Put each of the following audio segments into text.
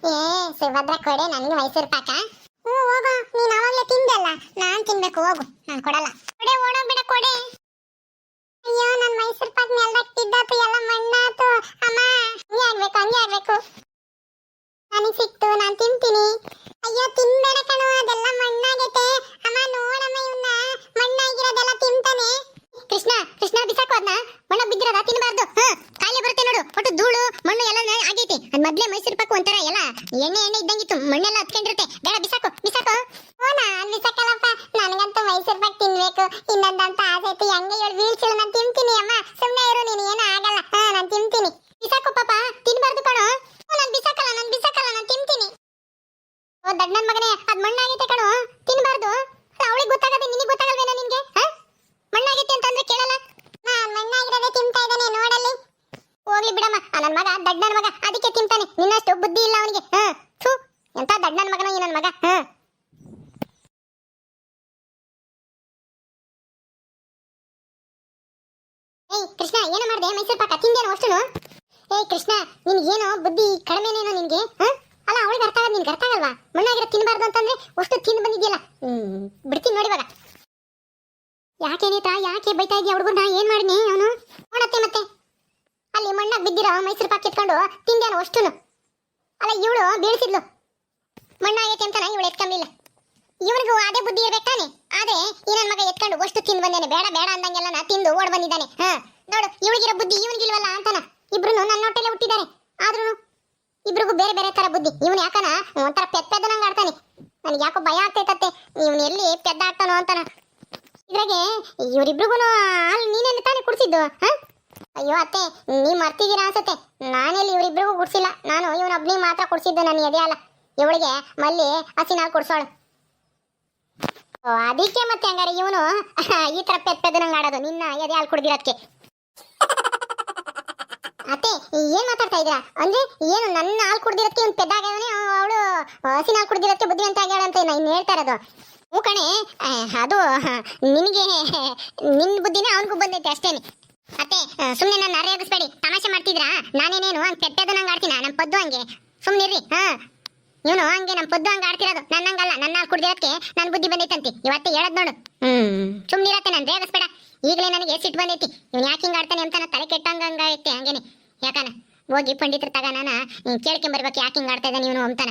ಏ ಸುಭದ್ರ ಕೊಡೆ ನನಗೆ ಮೈಸೂರು ಪಾಕ. ಹ್ಞೂ ಹೋಗು, ನೀನು ಅವಾಗಲೇ ತಿಂದಲ್ಲ, ನಾನು ತಿನ್ಬೇಕು, ಹೋಗು, ನಾನು ಕೊಡಲ್ಲ. ಕೊಡೆ ಓಡೋಗ್ಬಿಡ ಕೊಡೆ. ಅಯ್ಯೋ ನನ್ನ ಮೈಸೂರು ಪಾಕ್ ಮೇಲ್ದಾಗ ತಿದ್ದಾತು, ಎಲ್ಲ ಮಣ್ಣಾತು. ಅಮ್ಮ ಹಂಗೆ ಆಗ್ಬೇಕು ನನಗೆ ಸಿಕ್ತು, ನಾನು ತಿಂತೀನಿ. ಅಯ್ಯೋ ತಿನ್ಬೇಡ ಕಣೋ, ಅದೆಲ್ಲ ಮಣ್ಣಾಗೈತೆ. ಅಮ್ಮ ನೋಡಮ್ಮ, ಇವನ್ನ ಮಣ್ಣಾಗಿರೋದೆಲ್ಲ ತಿಂತಾನೆ. ಕೃಷ್ಣ ಕೃಷ್ಣ ಬಿಸಾಕು ಅದನ್ನ, ಮಣ್ಣ ಬಿದ್ದಿರೋದ ತಿನ್ನಬಾರ್ದು. ಕಾಯಿಲೆ ಬರುತ್ತೆ ನೋಡು, ಒಟ್ಟು ಧೂಳು ಮಣ್ಣು ಎಲ್ಲ ಆಗೈತಿ. ಅದ್ ಮೊದ್ಲೇ ಮೈಸೂರು ಪಾಕ್ ಒಂಥರ ಎಲ್ಲ ಎಣ್ಣೆ ಇದ್ದಂಗಿತ್ತು, ಮಣ್ಣೆಲ್ಲ ಹತ್ಕೊಂಡಿರುತ್ತೆ. ಬೇಡ ಬಿಸಾಕು ಬಿಸಾಕು. ಓ ನಾನ್ ಬಿಸಾಕಲ್ಲಪ್ಪ, ನನಗಂತೂ ಮೈಸೂರು ಪಾಕ್ ತಿನ್ಬೇಕು ಇನ್ನೊಂದಂತ ಆಸೆ ಐತಿ. ಹಂಗೆ ಹೇಳಿ ಬೀಳ್ಸಿಲ್ಲ, ನಾನು ತಿಂತೀನಿ. ಅಮ್ಮ ಸುಮ್ಮನೆ ಇರು, ನೀನು ಏನೂ ಆಗಲ್ಲ. ನಾನು ತಿಂತೀನಿ. ಬಿಸಾಕು ಪಾಪ, ತಿನ್ಬಾರ್ದು ಕಣೋ. ನಾನು ಬಿಸಾಕಲ್ಲ, ನಾನು ತಿಂತೀನಿ. ಓ ದಡ್ಡನ ಮಗನೇ, ಅದ್ ಮಣ್ಣಾಗೈತೆ ಕಣೋ, ತಿನ್ಬಾರ್ದು. ಅವಳಿಗೆ ಗೊತ್ತಾಗದೆ, ನಿನಗೆ ಗೊತ್ತಾಗಲ್ವೇನೋ? ನಿನ್ಗೆ ಮಣ್ಣಾಗೈತೆ ಅಂತಂದ್ರೆ ಕೇಳಲ್ಲ. ಮಣ್ಣಾಗಿರೋದೇ ತಿಂತಾ ಇದ್ದಾನೆ, ನೋಡಲ್ಲಿ. ಹೋಗ್ಲಿ ಬಿಡಮ್ಮ, ನನ್ನ ಮಗ ದಡ್ಡನ ಮಗ, ಅದಕ್ಕೆ ತಿಂತಾನೆ. ನಿನ್ನಷ್ಟು ಬುದ್ಧಿ ಇಲ್ಲ ಅವನಿಗೆ. ಥೂ, ಎಂತ ದಡ್ಡನ ಮಗನೋ ಈ ನನ್ನ ಮಗ. ಏಯ್ ಕೃಷ್ಣ, ಏನು ಮಾಡಿದೆ? ಮೈಸೂರು ಪಾಕ ತಿಂದೇನೋ ಅಷ್ಟುನು? ಏಯ್ ಕೃಷ್ಣ, ನಿನ್ಗೇನೋ ಬುದ್ಧಿ ಕಡಿಮೆನೇನೋ ನಿನ್ಗೆ? ಅಲ್ಲ ಅವಳಿಗೆ ಅರ್ಥ ಆಗೋದು ನಿನ್ಗೆ ಅರ್ಥ ಆಗಲ್ವಾ? ಮಣ್ಣಾಗಿರೋ ತಿನ್ನಬಾರ್ದು ಅಂತಂದ್ರೆ ಅಷ್ಟು ತಿಂದು ಬಂದಿದ್ಯಲ್ಲ. ಬಿಡ್ತೀನಿ ನೋಡಿ ಇವಾಗ. ಯಾಕೆ ನೇತ್ರ, ಯಾಕೆ ಬೈತಾ ಇದೆಯಾ ಹುಡುಗನ? ಏನ್ ಮಾಡಿನಿ ಅವನು? ನೋಡತ್ತೆ ಮತ್ತೆ ಅಲ್ಲಿ ಮಣ್ಣಾಗ ಬಿದ್ದಿರೋ ಮೈಸೂರು ಪಾಕ್ ಎತ್ಕೊಂಡು ತಿಂದೇನೋ ಅಷ್ಟುನು? ಅಲ್ಲ ಇವಳು ಬೀಳ್ಸಿದ್ಲು, ಮಣ್ಣಾಗೈತೆ ಅಂತಾನ ಇವಳು ಎತ್ಕೊಂಬಿಲ್ಲ. ಇವನಿಗೂ ಅದೇ ಬುದ್ಧಿ ಇರ್ಬೇಕು ತಾನೆ. ಆದ್ರೆ ಈ ನನ್ನ ಮಗ ಎತ್ಕೊಂಡು ಅಷ್ಟು ತಿಂದು ಬಂದೇನೆ, ಬೇಡ ಬೇಡ ಅಂದಂಗೆಲ್ಲ ತಿಂದು ಓಡ್ ಬಂದಿದ್ದಾನೆ. ನೋಡು, ಇವಳಿಗಿರೋ ಬುದ್ಧಿ ಇವನಿಗಿಲ್ವಲ್ಲ ಅಂತಾನ. ಇಬ್ರು ನನ್ನ ಹೊಟ್ಟೆಲೆ ಹುಟ್ಟಿದ್ದಾರೆ, ಆದ್ರೂ ಇಬ್ರಿಗೂ ಬೇರೆ ಬೇರೆ ತರ ಬುದ್ಧಿ. ಇವನು ಯಾಕನ ಒಂಥರ ಪೆದ್ದನಂಗ ಆಡ್ತಾನೆ. ನನಗೆ ಯಾಕೋ ಭಯ ಆಗ್ತೈತತ್ತೆ, ಇವನು ಎಲ್ಲಿ ಪೆದ್ದ ಆಡ್ತಾನೋ ಅಂತಾನ. ಇದ್ರಾಗೆ ಇವರಿಬ್ರಿಗೂ ಅಲ್ಲಿ ನೀನೇನು ತಾನೇ ಕುಡಿಸಿದ್ದು? ಅಯ್ಯೋ ಅತ್ತೆ, ನೀವ್ ಮರ್ತಿದ್ದೀರಾ ಅನ್ಸುತ್ತೆ. ನಾನೆಲ್ಲಿ ಇವರಿಬ್ರಿಗೂ ಕುಡ್ಸಿಲ್ಲ, ನಾನು ಇವನೊಬ್ನಿ ಮಾತ್ರ ಕುಡ್ಸಿದ್ದು. ನನ್ನ ಎದೆ ಹಾಲ ಇವಳಿಗೆ ಮಲ್ಲಿ ಹಸಿನ ಹಾಲು ಕುಡ್ಸೋಳು. ಅದಕ್ಕೆ ಮತ್ತೆ ಹಂಗಾರೆ ಇವನು ಈ ತರ ಪೆದ್ದನಂಗ ಆಡೋದು, ನಿನ್ನ ಎದೆ ಹಾಲು ಕುಡ್ದಿರೋದಕ್ಕೆ. ಅತ್ತೆ ಏನ್ ಮಾತಾಡ್ತಾ ಇದ್ದೀರಾ? ಅಂದ್ರೆ ಏನು ನನ್ನ ಹಾಲು ಕುಡ್ದಿರೋದಕ್ಕೆ ಇವ್ನು ಪೆದ್ದಾಗವನೇ, ಅವಳು ಹಸಿನ ಹಾಲು ಕುಡ್ದಿರೋದಕ್ಕೆ ಬುದ್ಧಿವಂತ ಆಗ್ಯಾಳ ಅಂತ ಇನ್ನು ಹೇಳ್ತಾ ಇರೋದು? ಹ್ಞೂ ಕಣೆ, ಅದು ನಿನಗೆ ನಿನ್ನ ಬುದ್ಧಿನೇ ಅವನಿಗೂ ಬಂದೈತೆ ಅಷ್ಟೇನೆ. ಅತ್ತೆ ಸುಮ್ಮನೆ ನನ್ನ ಅರೆಯಾಗಿಸ್ಬೇಡಿ, ತಮಾಷೆ ಮಾಡ್ತಿದ್ರಾ? ನಾನೇನೇನು ಹಂಗೆ ಪೆದ್ದದು ನಂಗೆ ಆಡ್ತೀನ? ನಮ್ಮ ಪದ್ದು ಹಂಗೆ, ಸುಮ್ಮನಿರ್ರಿ. ಇವನು ಹಂಗೆ ನಮ್ಮ ಪದ್ದು ಹಂಗೆ ಆಡ್ತಿರೋದು, ನನ್ನಂಗಲ್ಲ. ನನ್ನ ಹಾಲು ಕುಡ್ದಿರೋದಕ್ಕೆ ನನ್ನ ಬುದ್ಧಿ ಬಂದೈತಂತೆ ಇವತ್ತೇ ಹೇಳದ್ ನೋಡು. ಸುಮ್ಮನಿರತ್ತೆ, ನಾನು ರೇಗಿಸ್ಬೇಡ. ಈಗಲೇ ನನಗೆ ಸಿಟ್ಟು ಬಂದೈತಿ, ಇವ್ನು ಯಾಕೆ ಹಿಂಗೆ ಆಡ್ತಾನೆ ಅಂತ ತಲೆ ಕೆಟ್ಟಂಗೈತೆ. ಹಂಗೇನೆ ಯಾಕನ ಹೋಗಿ ಪಂಡಿತರ ತಗ ನಾನು ಕೇಳ್ಕೊಂಬರ್ಬೇಕು, ಯಾಕೆ ಹಿಂಗೆ ಆಡ್ತಾ ಇದ್ದಾನೆ ಇವನು ಅಂತಾನ.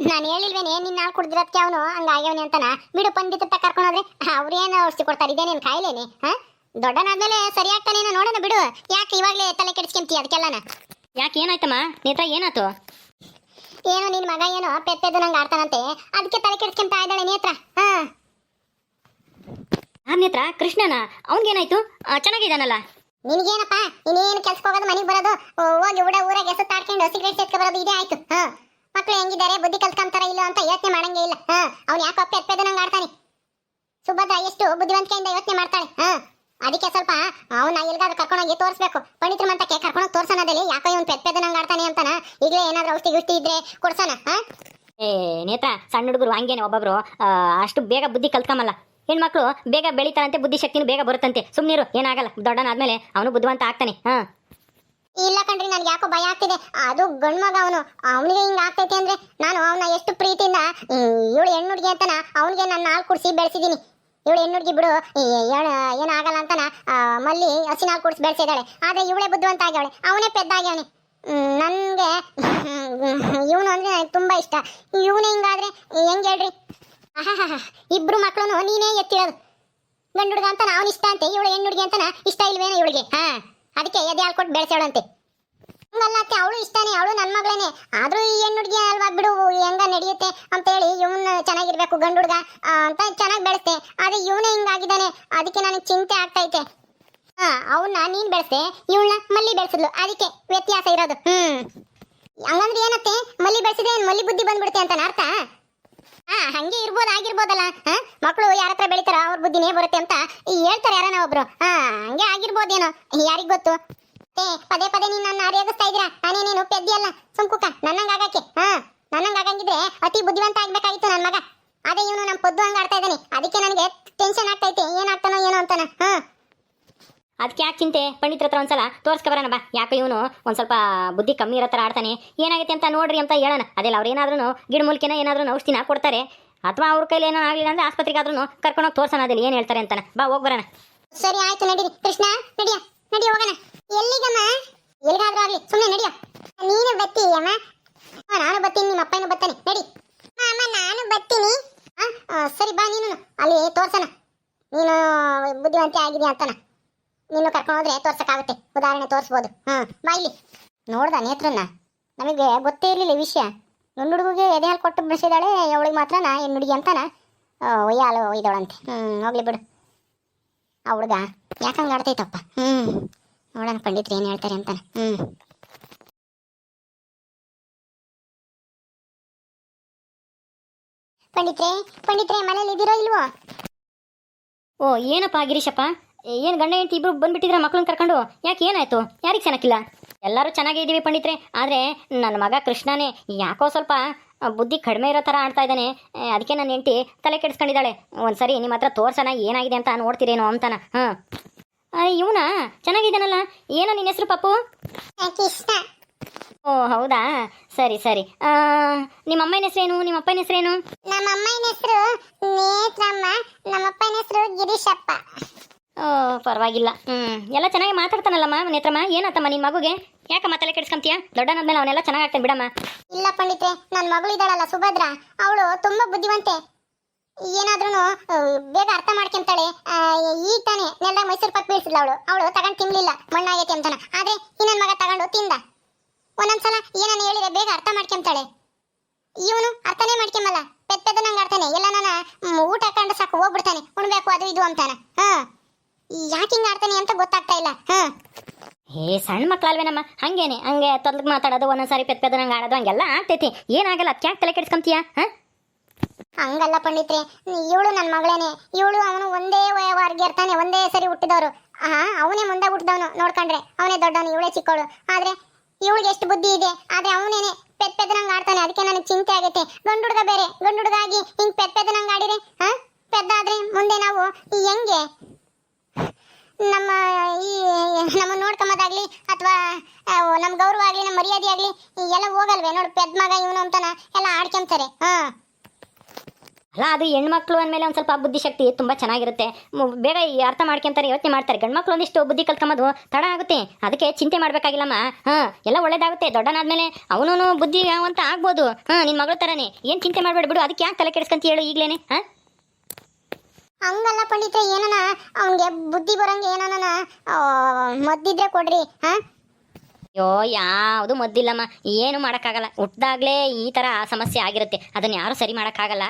ನಾನು ಹೇಳಿಲ್ವೇನೆ ನಿನ್ನ ಹಾಲು ಕುಡ್ದಿರೋದಕ್ಕೆ ಅವನು ಹಂಗಾಗ್ಯವನೆ ಅಂತಾನ. ಬಿಡು, ಪಂಡಿತರ ತಗ ಕರ್ಕೊಂಡೋದ್ರೆ ಅವ್ರೇನು ಔಷಧಿ ಕೊಡ್ತಾರೆ? ಇದೇನೇನು ಕಾಯಿಲೆನೆ? ದೊಡ್ಡನಾದ್ಮೇಲೆ ಸರಿ ಆಗ್ತಾನೇನೋ, ನೋಡೋಣ ಬಿಡು. ಯಾಕೆ ಇವಾಗಲೇ ತಲೆ ಕೆಡಿಸ್ಕೊಂತೀಯ ಅದಕ್ಕೆಲ್ಲನ? ಯಾಕೆ ಏನಾಯ್ತಮ್ಮ? ನೇತ್ರ ಏನಾಯ್ತು? ಏನೋ ನಿನ್ ಮಗ ಏನೋ ಪೆಪ್ಪೆದು ನಂಗೆ ಆಡ್ತಾನಂತೆ, ಅದಕ್ಕೆ ತಲೆ ಕೆಡಿಸ್ಕೊಂತಾ ಇದ್ದಾಳೆ ನೇತ್ರ. ನೇತ್ರ ಕೃಷ್ಣನ ಅವನ್ಗೇನಾಯ್ತು? ಚೆನ್ನಾಗಿದ್ದಾನಲ್ಲ? ನಿನಗೇನಪ್ಪ, ಇನ್ನೇನು ಕೆಲ್ಸಕ್ಕೆ ಹೋಗೋದು, ಮನೆಗೆ ಬರೋದು, ಹೋಗಿ ಊರಾಗೆ ಸುತ್ತಾಡ್ಕೊಂಡು ಸಿಗರೇಟ್ ಸೇರ್ಕೊ ಬರೋದು, ಇದೇ ಆಯ್ತು. ಮಕ್ಳು ಹೆಂಗಿದ್ದಾರೆ, ಬುದ್ಧಿ ಕಲ್ತ್ಕೊಂತಾರ ಇಲ್ಲ ಅಂತ ಯೋಚನೆ ಮಾಡಂಗೇ ಇಲ್ಲ. ಅವ್ನು ಯಾಕೋ ಪೆಪ್ಪೆದು ನಂಗೆ ಆಡ್ತಾನೆ. ಸುಭದ್ರ ಎಷ್ಟು ಬುದ್ಧಿವಂತಿಕೆಯಿಂದ ಯೋಚನೆ ಮಾಡ್ತಾಳೆ. ಅದಕ್ಕೆ ಸ್ವಲ್ಪ ಅವನ್ನ ಎಲ್ಗಾದ್ರೂ ಕರ್ಕೊಂಡೋಗಿ ತೋರಿಸ್ಬೇಕು. ಪಂಡಿತರ ಮಂತಕ್ಕೆ ಕರ್ಕೊಂಡೋಗಿ ತೋರ್ಸೋಣದಲ್ಲಿ ಯಾಕೋ ಇವನು ಪೆಪ್ಪೆದು ನಂಗೆ ಆಡ್ತಾನೆ ಅಂತಾನ. ಈಗಲೇ ಏನಾದ್ರೂ ಔಷಧಿ ಇದ್ರೆ ಕೊಡ್ಸೋಣ. ನೇತ್ರ, ಸಣ್ಣ ಹುಡುಗರು ಹಂಗೇನೆ ಒಬ್ಬೊಬ್ರು ಅಷ್ಟು ಬೇಗ ಬುದ್ಧಿ ಕಲ್ತ್ಕೊಂಬಲ್ಲ. ಹೆಣ್ಮಕ್ಳು ಬೇಗ ಬೆಳಿತಾರಂತೆ, ಬುದ್ಧಿ ಶಕ್ತಿನೂ ಬೇಗ ಬರುತ್ತಂತೆ. ಸುಮ್ಮನಿರು, ಏನಾಗಲ್ಲ. ದೊಡ್ಡನಾದ್ಮೇಲೆ ಅವನು ಬುದ್ಧಿವಂತ ಆಗ್ತಾನೆ. ಇಲ್ಲ ಕಣ್ರಿ, ನನ್ಗೆ ಯಾಕೋ ಭಯ ಆಗ್ತಿದೆ. ಅದು ಗಂಡು ಮಗ ಅವನು, ಅವನಿಗೆ ಹಿಂಗೆ ಆಗ್ತೈತೆ ಅಂದ್ರೆ ನಾನು ಅವನ ಎಷ್ಟು ಪ್ರೀತಿಯಿಂದ ಇವಳು ಹೆಣ್ಣುಡ್ಗಿ ಅಂತಾನ ಅವನಿಗೆ ನನ್ನ ಹಾಲು ಕುಡಿಸಿ ಬೆಳೆಸಿದ್ದೀನಿ. ಇವಳು ಹೆಣ್ಣುಡ್ಗಿ ಬಿಡು, ಏನಾಗಲ್ಲ ಅಂತಾನ ಮಲ್ಲಿ ಹಸಿನ ಹಾಲು ಕುಡಿಸಿ ಬೆಳೆಸಿದ್ದಾಳೆ. ಆದ್ರೆ ಇವಳೇ ಬುದ್ಧಿವಂತ ಆಗ್ಯವಳೆ, ಅವನೇ ಪೆದ್ದಾಗ್ಯವನೆ. ನನಗೆ ಇವನು ಅಂದ್ರೆ ನನಗೆ ತುಂಬಾ ಇಷ್ಟ. ಇವನೇ ಹಿಂಗಾದ್ರೆ ಹೆಂಗೆ ಹೇಳ್ರಿ? ಇಬ್ರು ಮಕ್ಳು ನೀನೇ ಎತ್ತಿರೋದು. ಗಂಡು ಹುಡುಗ ಅಂತ ಅವನು ಇಷ್ಟ ಅಂತೆ, ಇವಳು ಹೆಣ್ಣುಡ್ಗಿ ಅಂತಾನ ಇಷ್ಟ ಇಲ್ವೇನೋ ಇವಳಿಗೆ? ಅದಕ್ಕೆ ಎದೆ ಹಾಲು ಕೊಟ್ಟು ಬೆಳೆಸೋಳಂತೆ. ಹಂಗಲ್ಲತ್ತೆ, ಅವಳು ಇಷ್ಟನೇ, ಅವಳು ನನ್ನ ಮಗಳೇನೆ. ಆದ್ರೂ ಈ ಹೆಣ್ಣುಡ್ಗಿ ಅಲ್ವಾ, ಬಿಡು ಹೆಂಗ ನಡೆಯುತ್ತೆ ಅಂತ ಹೇಳಿ ಇವನು ಚೆನ್ನಾಗಿರ್ಬೇಕು ಗಂಡು ಹುಡುಗ ಅಂತ ಚೆನ್ನಾಗಿ ಬೆಳೆಸ್ತೆ. ಆದ್ರೆ ಇವನೇ ಹಿಂಗಾಗಿದ್ದಾನೆ, ಅದಕ್ಕೆ ನನಗೆ ಚಿಂತೆ ಆಗ್ತೈತೆ. ಅವನ್ನ ನೀನ್ ಬೆಳೆಸ್ದೆ, ಇವಳನ್ನ ಮಲ್ಲಿ ಬೆಳೆಸಿದ್ಲು, ಅದಕ್ಕೆ ವ್ಯತ್ಯಾಸ ಇರೋದು. ಹಂಗಂದ್ರೆ ಏನತ್ತೆ, ಮಲ್ಲಿ ಬೆಳೆಸಿದ್ರೆ ಮಲ್ಲಿ ಬುದ್ಧಿ ಬಂದ್ಬಿಡುತ್ತೆ ಅಂತ ಅರ್ಥ? ಹಂಗೆ ಇರ್ಬೋದು, ಆಗಿರ್ಬೋದಲ್ಲ. ಮಕ್ಕಳು ಯಾರ ಹತ್ರ ಬೆಳಿತಾರ ಅವ್ರ ಬುದ್ಧಿನೇ ಬರುತ್ತೆ ಅಂತ ಹೇಳ್ತಾರೆ ಯಾರನ ಒಬ್ರು. ಹಂಗೆ ಆಗಿರ್ಬೋದೇನೋ, ಯಾರಿಗ್ ಗೊತ್ತು. ಪದೇ ಪದೇ ನೀನ್ ನನ್ನ ರೇಗಿಸ್ತಾ ಇದ್ದೀರಾ. ನಾನೇನೇನು ಪೆದ್ದಿಯಲ್ಲ, ಸುಮ್ಕುಕ. ನನ್ನಂಗ ಆಗಕ್ಕೆ ನನ್ನಂಗ ಆಗಂಗಿದ್ರೆ ಅತಿ ಬುದ್ಧಿವಂತ ಆಗ್ಬೇಕಾಗಿತ್ತು ನನ್ನ ಮಗ. ಅದೇ ಇವನು ನಮ್ಮ ಪದ್ದು ಹಂಗ ಆಡ್ತಾ ಇದ್ದಾನೆ, ಅದಕ್ಕೆ ನನಗೆ ಟೆನ್ಷನ್ ಆಗ್ತೈತೆ, ಏನಾಗ್ತಾನೋ ಏನೋ ಅಂತಾನ. ಅದಕ್ಕೆ ಯಾಕೆ ಚಿಂತೆ, ಪಂಡಿತ್ರ ಹತ್ರ ಒಂದ್ಸಲ ತೋರ್ಸ್ಕೊಬರೋಣ ಬಾ. ಯಾಕೆ ಇವನು ಒಂದು ಸ್ವಲ್ಪ ಬುದ್ಧಿ ಕಮ್ಮಿ ಇರೋ ಥರ ಆಡ್ತಾನೆ, ಏನಾಗುತ್ತೆ ಅಂತ ನೋಡ್ರಿ ಅಂತ ಹೇಳೋಣ. ಅದೆಲ್ಲ ಅವ್ರು ಏನಾದ್ರೂ ಗಿಡಮೂಲಿಕೆನ ಏನಾದ್ರೂ ಔಷಧಿನ ಕೊಡ್ತಾರೆ, ಅಥವಾ ಅವ್ರ ಕೈಲಿ ಏನೋ ಆಗಲಿಲ್ಲ ಅಂದರೆ ಆಸ್ಪತ್ರೆಗಾದ್ರೂ ಕರ್ಕೊಂಡೋಗಿ ತೋರ್ಸೋಣ, ಅದಲ್ಲಿ ಏನು ಹೇಳ್ತಾರೆ ಅಂತಾನೆ. ಬಾ ಹೋಗಿ ಬರೋಣ. ಸರಿ ಆಯ್ತು, ನಡೀರಿ ಕೃಷ್ಣ, ನಡಿ ಹೋಗೋಣ. ಎಲ್ಲಿಗಮ್ಮ? ಎಲ್ಲಿಗಾದ್ರೂ ಆಗ್ಲಿ ಸುಮ್ಮನೆ ನಡಿಯೋ. ನೀನು ಬತ್ತಿ ಅಮ್ಮ? ನಾನು ಬರ್ತೀನಿ, ನಿಮ್ಮ ಅಪ್ಪನೂ ಬರ್ತಾನೆ, ನಡಿ. ಅಮ್ಮ ನಾನು ಬರ್ತೀನಿ. ಸರಿ ಬಾ, ನೀನು ಅಲ್ಲಿ ತೋರ್ಸೋಣ. ನೀನು ಬುದ್ಧಿವಂತೆ ಆಗಿದೆಯಾ ಅಂತಾನ, ನೀನು ಕರ್ಕೊಂಡು ಹೋದ್ರೆ ತೋರ್ಸಕ್ಕಾಗುತ್ತೆ, ಉದಾಹರಣೆ ತೋರಿಸ್ಬೋದು. ಬಾ ಇಲ್ಲಿ. ನೋಡ್ದ ನೇತ್ರನ್ನ, ನಮಗೆ ಗೊತ್ತೇ ಇರಲಿಲ್ಲ ಈ ವಿಷಯ. ನನ್ನ ಹುಡುಗಿಗೆ ಎದೆ ಹಾಲು ಕೊಟ್ಟು ಬೆಳೆಸಿದಾಳೆ, ಅವಳಿಗೆ ಮಾತ್ರ ಹೆಣ್ಣು ಹುಡುಗಿ ಅಂತಾನ ಒಯ್ಯಾಲು ಒಯ್ದವಳಂತೆ. ಹೋಗ್ಲಿ ಬಿಡು. ಆ ಹುಡುಗ ಯಾಕಂಗೆ ಆಡ್ತೈತಪ್ಪ. ನೋಡೋಣ ಪಂಡಿತ್ರು ಏನು ಹೇಳ್ತಾರೆ ಅಂತಾನೆ. ಪಂಡಿತ್ರೆ ಮನೇಲಿ ಇದ್ದೀರೋ ಇಲ್ವೋ? ಓ ಏನಪ್ಪ ಗಿರೀಶಪ್ಪ, ಏನು ಗಂಡ ಹೆಂಡತಿ ಇಬ್ರು ಬಂದ್ಬಿಟ್ಟಿದ್ರ ಮಕ್ಳನ್ನ ಕರ್ಕೊಂಡು? ಯಾಕೆ ಏನಾಯ್ತು? ಯಾರಿಗೆ ಚೆನ್ನಾಗಿಲ್ಲ? ಎಲ್ಲರೂ ಚೆನ್ನಾಗೇ ಇದ್ದೀವಿ ಪಂಡಿತ್ರೆ, ಆದರೆ ನನ್ನ ಮಗ ಕೃಷ್ಣನೇ ಯಾಕೋ ಸ್ವಲ್ಪ ಬುದ್ಧಿ ಕಡಿಮೆ ಇರೋ ಥರ ಆಡ್ತಾ ಇದ್ದಾನೆ. ಅದಕ್ಕೆ ನನ್ನ ಹೆಂಡತಿ ತಲೆ ಕೆಡಿಸ್ಕೊಂಡಿದ್ದಾಳೆ. ಒಂದ್ಸರಿ ನಿಮ್ಮ ಹತ್ರ ತೋರ್ಸೋಣ ಏನಾಗಿದೆ ಅಂತ, ನೋಡ್ತೀರೇನೋ ಅಂತಾನ. ಇವನಾ ಚೆನ್ನಾಗಿದ್ದಾನಲ್ಲ, ಏನೋ ನಿನ್ನ ಹೆಸರು ಪಪ್ಪು? ಕೃಷ್ಣ. ಓ ಹೌದಾ, ಸರಿ ಸರಿ. ನಿಮ್ಮ ಅಮ್ಮನ ಹೆಸರೇನು, ನಿಮ್ಮ ಅಪ್ಪನ ಹೆಸರೇನು? ನಮ್ಮ ಅಮ್ಮನ ಹೆಸರು ನೇತ್ರಮ್ಮ, ನಮ್ಮ ಅಪ್ಪನ ಹೆಸರು ಗಿರೀಶಪ್ಪ. ಓ ಪರವಾಗಿಲ್ಲ. ಎಲ್ಲ ಚೆನ್ನಾಗಿ ಮಾತಾಡ್ತಾನಲ್ಲಮ್ಮ ನೇತ್ರಮ್ಮ. ಏನಾತಮ್ಮ ನಿನ್ನ ಮಗುಗೆ? ಯಾಕಮ್ಮ ತಲೆ ಕೆಡಿಸ್ಕೊಂತೀಯ? ದೊಡ್ಡನಾದ್ಮೇಲೆ ಅವನ್ನೆಲ್ಲ ಚೆನ್ನಾಗಿ ಆಗ್ತಾನೆ ಬಿಡಮ್ಮ. ಇಲ್ಲ ಪಂಡಿತ್ರೆ, ನನ್ನ ಮಗಳು ಇದ್ದಾಳಲ್ಲ ಸುಭದ್ರ, ಅವಳು ತುಂಬಾ ಬುದ್ಧಿವಂತೆ. ಏನಾದ್ರೂ ಬೇಗ ಅರ್ಥ ಮಾಡ್ಕೊಂತಾಳೆ. ಈಗ ತಾನೇ ನೆಲದಾಗ ಮೈಸೂರು ಪಾಕ್ ಬೀಳ್ಸಿಲ್ಲ ಅವಳು ತಗೊಂಡು ತಿನ್ಲಿಲ್ಲ, ಮಣ್ಣಾಗೈತಿ ಅಂತಾನ. ಆದ್ರೆ ಈ ನನ್ನ ಮಗ ತಗೊಂಡು ತಿಂದ. ಒಂದೊಂದ್ಸಲ ಏನನ್ನ ಹೇಳಿದ್ರೆ ಬೇಗ ಅರ್ಥ ಮಾಡ್ಕೊಂತಾಳೆ. ಇವನು ಅರ್ಥನೇ ಮಾಡ್ಕೊಂಬಲ್ಲ, ಪೆದ್ದ ನಂಗೆ ಆಡ್ತಾನೆ. ಎಲ್ಲ ನಾನು ಊಟ ಹಾಕೊಂಡು ಸಾಕು ಹೋಗ್ಬಿಡ್ತಾನೆ, ಉಣ್ಬೇಕು ಅದು ಇದು ಅಂತಾನ. ಯಾಕೆ ಹಿಂಗೆ ಆಡ್ತಾನೆ ಅಂತ ಗೊತ್ತಾಗ್ತಾ ಇಲ್ಲ. ಸಣ್ಣ ಮಕ್ಳಲ್ವೇನಮ್ಮ, ಹಂಗೆ ತೊದಲ್ಗೆ ಮಾತಾಡೋದು, ಒಂದೊಂದ್ಸಾರಿ ಪೆದ್ದ ನಂಗೆ ಆಡೋದು, ಹಂಗೆಲ್ಲ ಆಗ್ತೈತಿ. ಏನಾಗಲ್ಲ, ಅದಕ್ಕೆ ಯಾಕೆ ತಲೆ ಕೆಡಿಸ್ಕೊಂತೀಯ? ಹಂಗಲ್ಲ ಪಂಡಿತ್ರೆ, ಇವಳು ನನ್ನ ಮಗಳೇನೆ. ಇವಳು ಅವನು ಒಂದೇ ವಾರ್ಗೆ ಇರ್ತಾನೆ, ಒಂದೇ ಸರಿ ಹುಟ್ಟಿದವರು. ಅವನೇ ಮುಂದೆ ಹುಟ್ಟಿದವನು, ನೋಡ್ಕೊಂಡ್ರೆ ಅವನೇ ದೊಡ್ಡವನು, ಇವಳೇ ಚಿಕ್ಕವಳು. ಆದ್ರೆ ಇವಳಿಗೆ ಎಷ್ಟು ಬುದ್ಧಿ ಇದೆ, ಆದ್ರೆ ಅವನೇನೆ ಪೆದ್ದಂಗೆ ಆಡ್ತಾನೆ. ಅದಕ್ಕೆ ನನಗೆ ಚಿಂತೆ ಆಗೈತೆ. ಗಂಡು ಹುಡುಗ ಬೇರೆ, ಗಂಡು ಹುಡುಗ ಆಗಿ ಹಿಂಗ್ ಪೆದ್ದಂಗೆ ಆಡಿರೆ ಪೆದ್ದಾದ್ರೆ ಮುಂದೆ ನಾವು ಹೆಂಗೆ ನಮ್ಮ ನೋಡ್ಕೊಂಬದಾಗ್ಲಿ, ಅಥವಾ ನಮ್ಮ ಗೌರವ ಆಗ್ಲಿ, ನಮ್ಮ ಮರ್ಯಾದೆ ಆಗ್ಲಿ ಎಲ್ಲ ಹೋಗಲ್ವೇ? ನೋಡು, ಪೆದ್ದ ಮಗ ಇವನು ಅಂತಾನ ಎಲ್ಲ ಆಡ್ಕೊಂತಾರೆ. ಅಲ್ಲ, ಅದು ಹೆಣ್ಮಕ್ಳು ಅಂದಮೇಲೆ ಒಂದು ಸ್ವಲ್ಪ ಬುದ್ಧಿಶಕ್ತಿ ತುಂಬ ಚೆನ್ನಾಗಿರುತ್ತೆ, ಬೇಗ ಅರ್ಥ ಮಾಡ್ಕೊಂತಾರೆ, ಯೋಚನೆ ಮಾಡ್ತಾರೆ. ಗಂಡ್ಮಕ್ಳು ಒಂದಿಷ್ಟು ಬುದ್ಧಿ ಕಲ್ತ್ಕೊಂಬೋದು ತಡ ಆಗುತ್ತೆ, ಅದಕ್ಕೆ ಚಿಂತೆ ಮಾಡಬೇಕಾಗಿಲ್ಲಮ್ಮ. ಎಲ್ಲ ಒಳ್ಳೇದಾಗುತ್ತೆ. ದೊಡ್ಡನಾದ್ಮೇಲೆ ಅವನು ಬುದ್ಧಿ ಅಂತ ಆಗ್ಬೋದು. ನಿನ್ನ ಮಗಳ ಥರನೇ, ಏನು ಚಿಂತೆ ಮಾಡಬೇಡ ಬಿಡು. ಅದಕ್ಕೆ ಯಾಕೆ ತಲೆ ಕೆಡಿಸ್ಕೊಂತ ಹೇಳು ಈಗಲೇನೆ? ಹಂಗಲ್ಲ ಪಂಡಿತ, ಏನನ ಅವನಿಗೆ ಬುದ್ಧಿ ಬರಂಗೆ ಏನನ ಮದ್ದಿದ್ರೆ ಕೊಡ್ರಿ. ಅಯ್ಯೋ ಯಾವುದು ಮದ್ದಿಲ್ಲಮ್ಮ, ಏನು ಮಾಡೋಕ್ಕಾಗಲ್ಲ. ಹುಟ್ಟಿದಾಗಲೇ ಈ ಥರ ಸಮಸ್ಯೆ ಆಗಿರುತ್ತೆ, ಅದನ್ನು ಯಾರು ಸರಿ ಮಾಡೋಕ್ಕಾಗಲ್ಲ.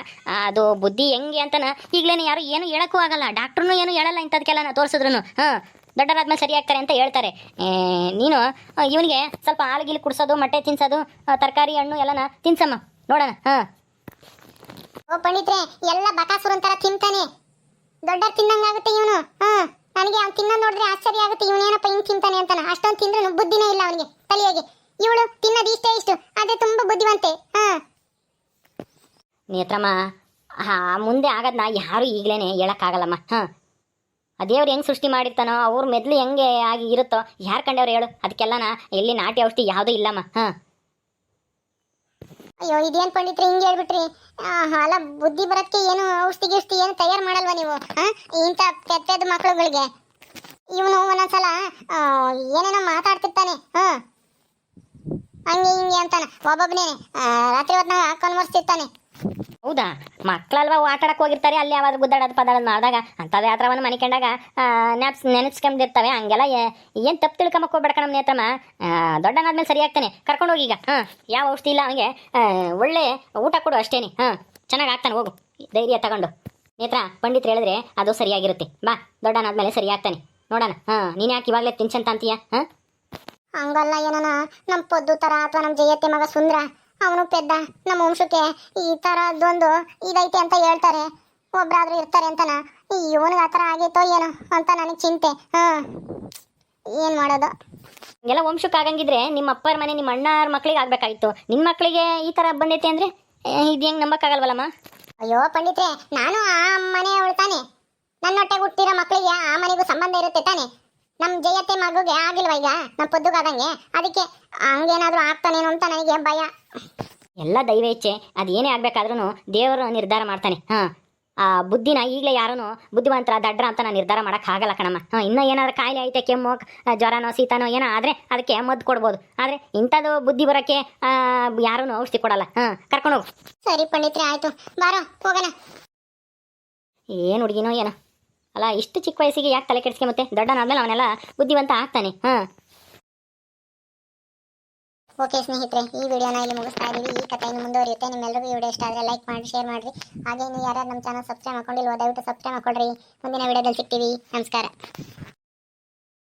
ಅದು ಬುದ್ಧಿ ಹೆಂಗೆ ಅಂತನ ಈಗಲೇ ಯಾರು ಏನು ಹೇಳೋಕ್ಕೂ ಆಗಲ್ಲ. ಡಾಕ್ಟ್ರೂ ಏನು ಹೇಳಲ್ಲ ಇಂಥದಕ್ಕೆಲ್ಲ ತೋರಿಸಿದ್ರು. ದೊಡ್ಡರಾದ್ಮೇಲೆ ಸರಿ ಆಗ್ತಾರೆ ಅಂತ ಹೇಳ್ತಾರೆ. ನೀನು ಇವನಿಗೆ ಸ್ವಲ್ಪ ಹಾಲು ಕುಡಿಸೋದು, ಮೊಟ್ಟೆ ತಿನ್ಸೋದು, ತರಕಾರಿ ಹಣ್ಣು ಎಲ್ಲನ ತಿನ್ಸಮ್ಮ, ನೋಡೋಣ. ಓ ಪಂಡಿತ್ರೆ, ಎಲ್ಲ ಬಕಾಸುರ ಅಂತಾರ ತಿಂತಾನೆ, ದೊಡ್ಡ ತಿನ್ನಂಗಾಗುತ್ತೆ ಇವನು. ನನಗೆ ಅವ್ನು ತಿನ್ನ ನೋಡಿದ್ರೆ ಆಶ್ಚರ್ಯ ಆಗುತ್ತೆ, ಇವನೇನಪ್ಪ ಹಿಂಗ್ ತಿಂತಾನೆ ಅಂತಾನ. ಅಷ್ಟೊಂದು ತಿಂದ್ರೂ ಬುದ್ಧಿನೇ ಇಲ್ಲ ಅವನಿಗೆ ತಲೆಯಾಗಿ. ಇವಳು ತಿನ್ನೋದು ಇಷ್ಟು, ಅದೇ ತುಂಬಾ ಬುದ್ಧಿವಂತೆ. ನೇತ್ರಮ್ಮ, ಮುಂದೆ ಆಗೋದನ್ನ ಯಾರು ಈಗಲೇ ಹೇಳೋಕ್ಕಾಗಲ್ಲಮ್ಮ. ದೇವ್ರು ಹೆಂಗೆ ಸೃಷ್ಟಿ ಮಾಡಿರ್ತಾನೋ, ಅವ್ರ ಮೆದ್ಲು ಹೆಂಗೆ ಆಗಿ ಇರುತ್ತೋ ಯಾರು ಕಂಡವ್ರು ಹೇಳು? ಅದಕ್ಕೆಲ್ಲನ ಎಲ್ಲಿ ನಾಟಿ ಔಷಧಿ ಯಾವುದೂ ಇಲ್ಲಮ್ಮ. ಅಯ್ಯೋ ಇದೇನು ಪಂಡಿತ್ರೆ ಹಿಂಗೆ ಹೇಳ್ಬಿಟ್ರಿ? ಅಲ್ಲ, ಬುದ್ಧಿ ಬರೋದಕ್ಕೆ ಏನು ಔಷಧಿ ಏನು ತಯಾರು ಮಾಡಲ್ವಾ ನೀವು? ಇಂಥ ಪೆದ್ದ ಮಕ್ಕಳುಗಳಿಗೆ. ಇವನು ಒಂದೊಂದ್ಸಲ ಏನೇನೋ ಮಾತಾಡ್ತಿರ್ತಾನೆ, ಹಂಗೆ ಹಿಂಗೆ ಅಂತಾನೆ. ಒಬ್ಬೊಬ್ಬನೇ ರಾತ್ರಿ ಹೊತ್ನಾಗ ಕನ್ವರ್ಸ್ತಿರ್ತಾನೆ. ಹೌದಾ? ಮಕ್ಕಳಲ್ವಾ ಆಟಾಡಕ್ಕೆ ಹೋಗಿರ್ತಾರೆ, ಅಲ್ಲಿ ಯಾವಾಗ ಗುದ್ದಾಡೋದು ಪದಾಡೋದು ಮಾಡಿದಾಗ ಅಂಥದ್ದು ಯಾತ್ರವನ್ನು ಮನಿಕೊಂಡಾಗ ನೆನೆಸ್ಕೊಂಡಿರ್ತವೆ. ಹಂಗೆಲ್ಲ ಏನು ತಪ್ಪು ತಿಳ್ಕೊಂಬಕ್ಕೆ ಹೋಗ್ಬೇಡ ಕಣಮ್ಮ ನೇತ್ರಮ್ಮ. ದೊಡ್ಡನಾದ್ಮೇಲೆ ಸರಿ ಆಗ್ತಾನೆ, ಕರ್ಕೊಂಡು ಹೋಗೀಗ. ಯಾವ ಔಷಧಿ ಇಲ್ಲ ಅವನಿಗೆ, ಒಳ್ಳೆ ಊಟ ಕೊಡು ಅಷ್ಟೇನೆ. ಚೆನ್ನಾಗಿ ಆಗ್ತಾನೆ, ಹೋಗು ಧೈರ್ಯ ತಗೊಂಡು. ನೇತ್ರ, ಪಂಡಿತ್ರು ಹೇಳಿದ್ರೆ ಅದು ಸರಿಯಾಗಿರುತ್ತೆ. ಬಾ, ದೊಡ್ಡನಾದ್ಮೇಲೆ ಸರಿ ಆಗ್ತಾನೆ, ನೋಡೋಣ. ನೀನು ಯಾಕೆ ಇವಾಗಲೇ ತಿನ್ಸಂತ ಅಂತೀಯ? ಹಂಗಲ್ಲ, ಏನನ ನಮ್ಮ ಪೊದ್ದು ಥರ ಅಥವಾ ನಮ್ಮ ಜಯತ್ತೆ ಮಗ ಸುಂದ್ರ ಅವನು ಪೆದ್ದ, ನಮ್ಮ ವಂಶಕ್ಕೆ ಈ ಥರದ್ದೊಂದು ಇದೈತೆ ಅಂತ ಹೇಳ್ತಾರೆ, ಒಬ್ರಾದ್ರೂ ಇರ್ತಾರೆ ಅಂತನ. ಇವನಿಗೆ ಆ ಥರ ಆಗೈತೋ ಏನೋ ಅಂತ ನನಗೆ ಚಿಂತೆ. ಏನು ಮಾಡೋದು? ಎಲ್ಲ ವಂಶಕ್ಕೆ ಆಗಂಗಿದ್ರೆ ನಿಮ್ಮ ಅಪ್ಪರ ಮನೆ, ನಿಮ್ಮ ಅಣ್ಣರ ಮಕ್ಳಿಗೆ ಆಗಬೇಕಾಗಿತ್ತು. ನಿನ್ನ ಮಕ್ಕಳಿಗೆ ಈ ಥರ ಬಂದೈತೆ ಅಂದರೆ ಇದು ಹೆಂಗೆ ನಂಬಕ್ಕಾಗಲ್ವಲ್ಲಮ್ಮ? ಅಯ್ಯೋ ಪಂಡಿತ್ರೆ, ನಾನು ಆ ಮನೆ ತಾನೆ, ನನ್ನ ಹೊಟ್ಟೆಗೆ ಹುಟ್ಟಿರೋ ಮಕ್ಕಳಿಗೆ ಆ ಮನೆಗೂ ಸಂಬಂಧ ಇರುತ್ತೆ ತಾನೆ. ನಮ್ಮ ಜಯತೆ ಮಗುಗೆ ಆಗಿಲ್ವ ಈಗ ನಮ್ಮ ಪೊದ್ದುಗಾದಂಗೆ, ಅದಕ್ಕೆ ಹಂಗೇನಾದ್ರೂ ಆಗ್ತಾನೇನೋ ಅಂತ ನನಗೆ ಭಯ. ಎಲ್ಲ ದೈವ ಇಚ್ಛೆ, ಅದೇನೇ ಆಗ್ಬೇಕಾದ್ರೂ ದೇವರು ನಿರ್ಧಾರ ಮಾಡ್ತಾನೆ. ಆ ಬುದ್ಧಿನ ಈಗಲೇ ಯಾರೂ ಬುದ್ಧಿವಂತರ ದಡ್ರ ಅಂತ ನಾನು ನಿರ್ಧಾರ ಮಾಡೋಕ್ಕಾಗಲ್ಲ ಕಣಮ್ಮ. ಇನ್ನೂ ಏನಾದ್ರು ಕಾಯಿಲೆ ಐತೆ, ಕೆಮ್ಮು ಜ್ವರನೋ ಶೀತನೋ ಏನೋ ಆದರೆ ಅದಕ್ಕೆ ಮದ್ದು ಕೊಡ್ಬೋದು. ಆದರೆ ಇಂಥದ್ದು ಬುದ್ಧಿ ಬರೋಕ್ಕೆ ಯಾರೂ ಔಷಧಿ ಕೊಡಲ್ಲ. ಕರ್ಕೊಂಡು ಹೋಗು. ಸರಿ ಪಂಡಿತ್ರೆ, ಆಯ್ತು, ಬಾರೋ ಹೋಗೋಣ. ಏನು ಹುಡುಗಿನೋ ಏನೋ ಅಲ್ಲ, ಇಷ್ಟು ಚಿಕ್ಕ ವಯಸ್ಸಿಗೆ ಯಾಕೆ ತಲೆ ಕೆಡಿಸ್ಕೊಂಬತ್ತೆ? ದೊಡ್ಡನಾದ್ಮೇಲೆ ಅವನೆಲ್ಲ ಬುದ್ಧಿವಂತ ಆಗ್ತಾನೆ. ಓಕೆ ಸ್ನೇಹಿತರೆ, ಈ ವಿಡಿಯೋನ ಇಲ್ಲಿ ಮುಗಿಸ್ತಾ ಇದೀವಿ. ಈ ಕಥೆ ಇನ್ನು ಮುಂದುವರಿಯುತ್ತೆ. ನಿಮ್ಮೆಲ್ಲರಿಗೂ ಈ ವಿಡಿಯೋ ಇಷ್ಟ ಆದರೆ ಲೈಕ್ ಮಾಡಿ, ಶೇರ್ ಮಾಡಿರಿ. ಹಾಗೆ ನೀವು ಯಾರ್ಯಾರು ನಮ್ಮ ಚಾನಲ್ ಸಬ್ಸ್ಕ್ರೈಬ್ ಮಾಡ್ಕೊಂಡಿಲ್ವೋ ದಯವಿಟ್ಟು ಸಬ್ಸ್ಕ್ರೈಬ್ ಮಾಡ್ಕೊಳ್ರಿ. ಮುಂದಿನ ವಿಡಿಯೋದಲ್ಲಿ ಸಿಗ್ತೀವಿ. ನಮಸ್ಕಾರ.